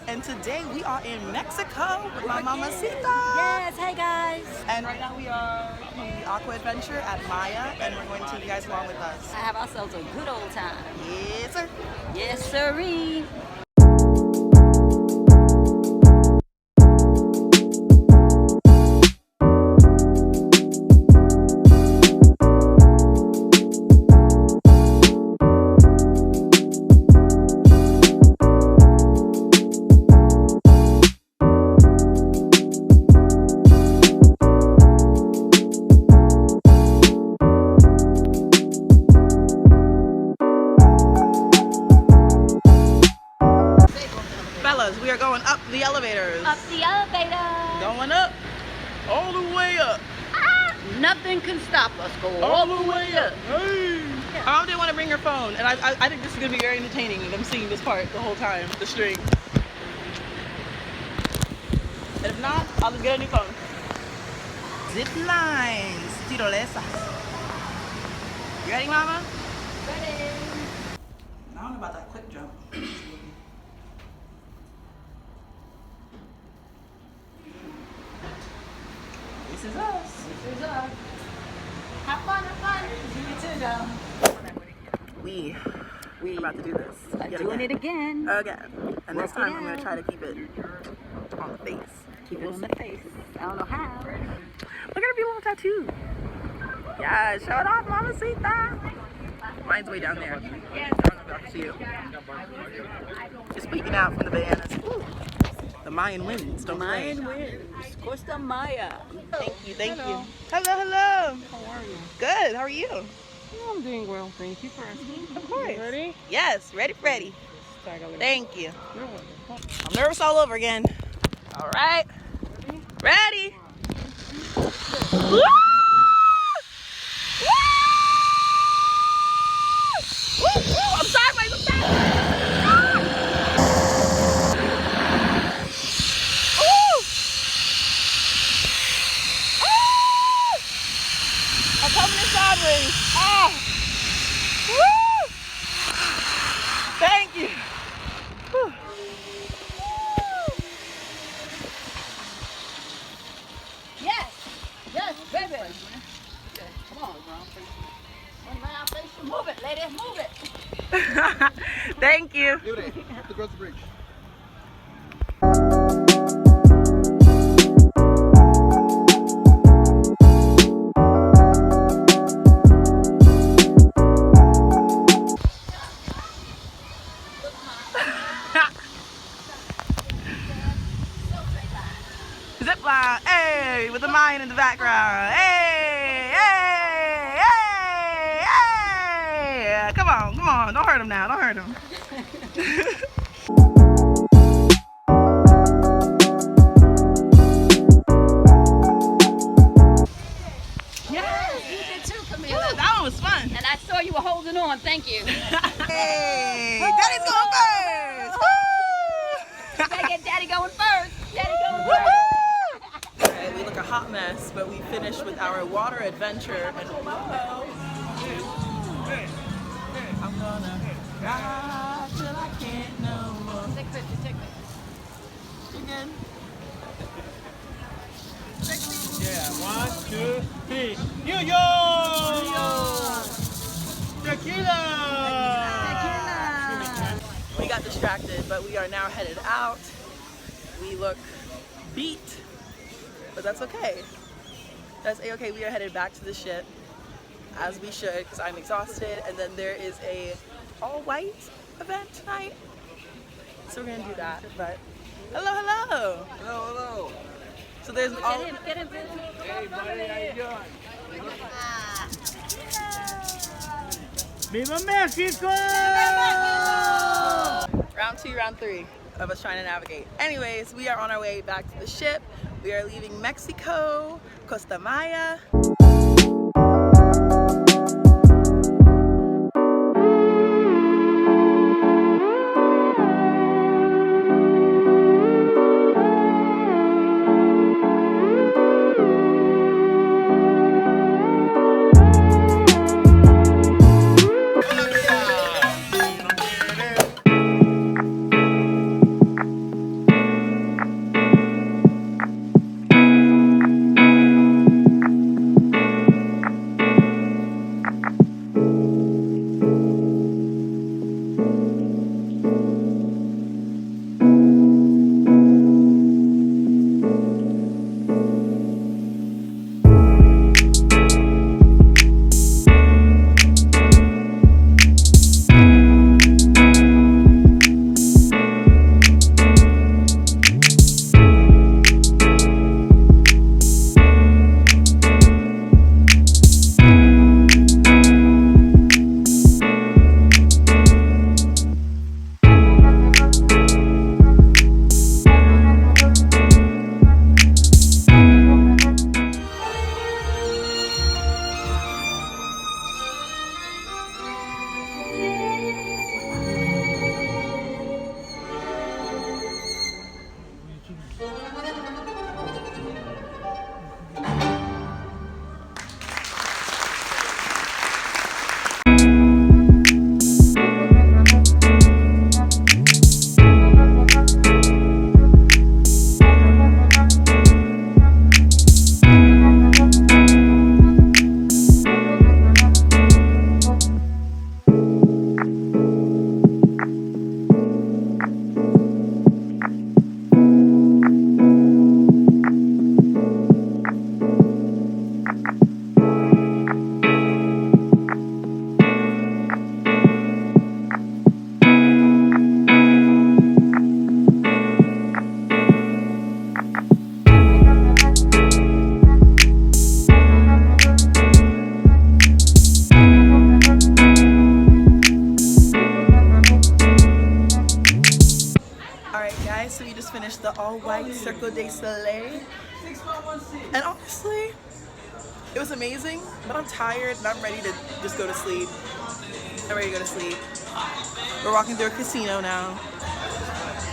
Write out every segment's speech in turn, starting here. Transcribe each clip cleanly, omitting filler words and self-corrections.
and today we are in Mexico with my mamacita. Yes, hey guys. And right now we are the Aqua adventure at Maya, and we're going to take you guys along with us. I have ourselves a good old time. Yes, sir. Yes, sirree. We are going up the elevators. Up the elevator. Going up. All the way up. Ah, nothing can stop us. Go all the way up. Hey. My mom didn't want to bring her phone, and I think this is going to be very entertaining, them singing this part the whole time, the string. And if not, I'll just get a new phone. Ziplines. Tirolesa. You ready, mama? Ready. I don't know about that quick jump. This is us. This is us. Have fun, have fun. You too, though. We are about to do this. Doing it again. Again. And this time I'm going to try to keep it on the face. Keep it on the face. I don't know how. Look at her beautiful tattoo. Yeah, show it off, mamacita. Mine's way down there. Yes. I don't know if I can see you. Just peeking out from the bananas. Ooh. The Mayan winds, don't play. Mayan winds. Costa Maya. Thank you, thank Hello. you. Hello, hello. How are you? Good, how are you? Oh, I'm doing well. Thank you for asking. Of course. You ready? Yes, ready, ready. Thank you. You're welcome. I'm nervous all over again. All right. Ready? Woo! Woo! Woo! Woo! I'm sideways, I'm sideways. I'm coming in sideways. Ah! Woo! Thank you. Whew. Yes. Yes, baby. Come on, girl. Move it, lady. Move it. Thank you. Beauty, have to cross the bridge. Zipline, hey, with the Mayan in the background. Hey, hey, hey, hey. Come on, don't hurt him now, don't hurt him. Yes, you did too, Camila. That one was fun. And I saw you were holding on. Thank you. Hey, Daddy's going first. Woo! You gotta get Daddy going first. Daddy going Woo! first. Okay, we look a hot mess, but we finished with our water adventure, and whoa, I'm gonna ride till I can't no more. Take a picture, take a picture. Again. Yeah, 1, 2, 3. New York! Tequila! We got distracted, but we are now headed out. We look beat, but that's okay. That's a-okay. We are headed back to the ship, as we should, because I'm exhausted. And then there is a all-white event tonight, so we're gonna do that. But hello, hello. Hello, hello. So there's all. Get him, get him. Hey, buddy, how you doing? Viva Mexico! Round 2, round 3 of us trying to navigate. Anyways, we are on our way back to the ship. We are leaving Mexico, Costa Maya. the all-white Cirque du Soleil. And honestly, it was amazing, but I'm tired and I'm ready to just go to sleep. I'm ready to go to sleep. We're walking through a casino now.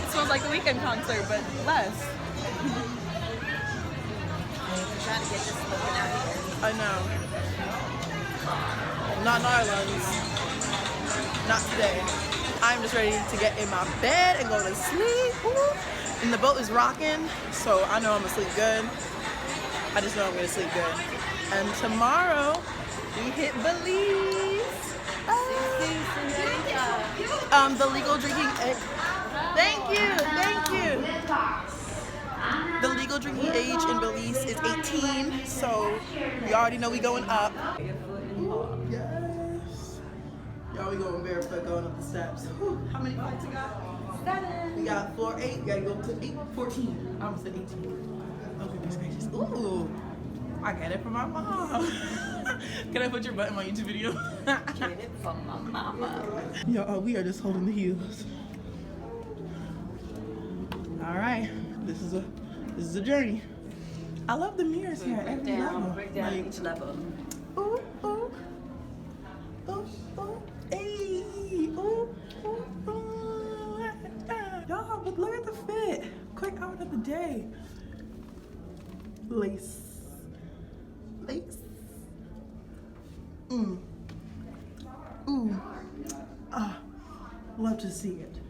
It smells like the Weekend concert, but less. Trying to get this smoking out here. I know. Not in our lungs. Not today. I'm just ready to get in my bed and go to sleep. Woo. And the boat is rocking, so I know I'm gonna sleep good. I just know I'm gonna sleep good. And tomorrow we hit Belize. The legal drinking age. Thank you. The legal drinking age in Belize is 18, so we already know we going up. Yes. Y'all, we going barefoot going up the steps. Whew. How many flights we got? 7. We got floor 8. We gotta go to 14. I almost said 18. Oh goodness gracious. Ooh. I got it from my mom. Can I put your butt in my YouTube video? Get it from my mama. Y'all, we are just holding the heels. All right, this is a journey. I love the mirrors here at every level. Break down Like, each level. ooh, ooh, ooh, ooh, hey, ooh, ooh, ooh. Y'all, but look at the fit. Quick outfit of the day. Lace. Ooh. Ah, love to see it.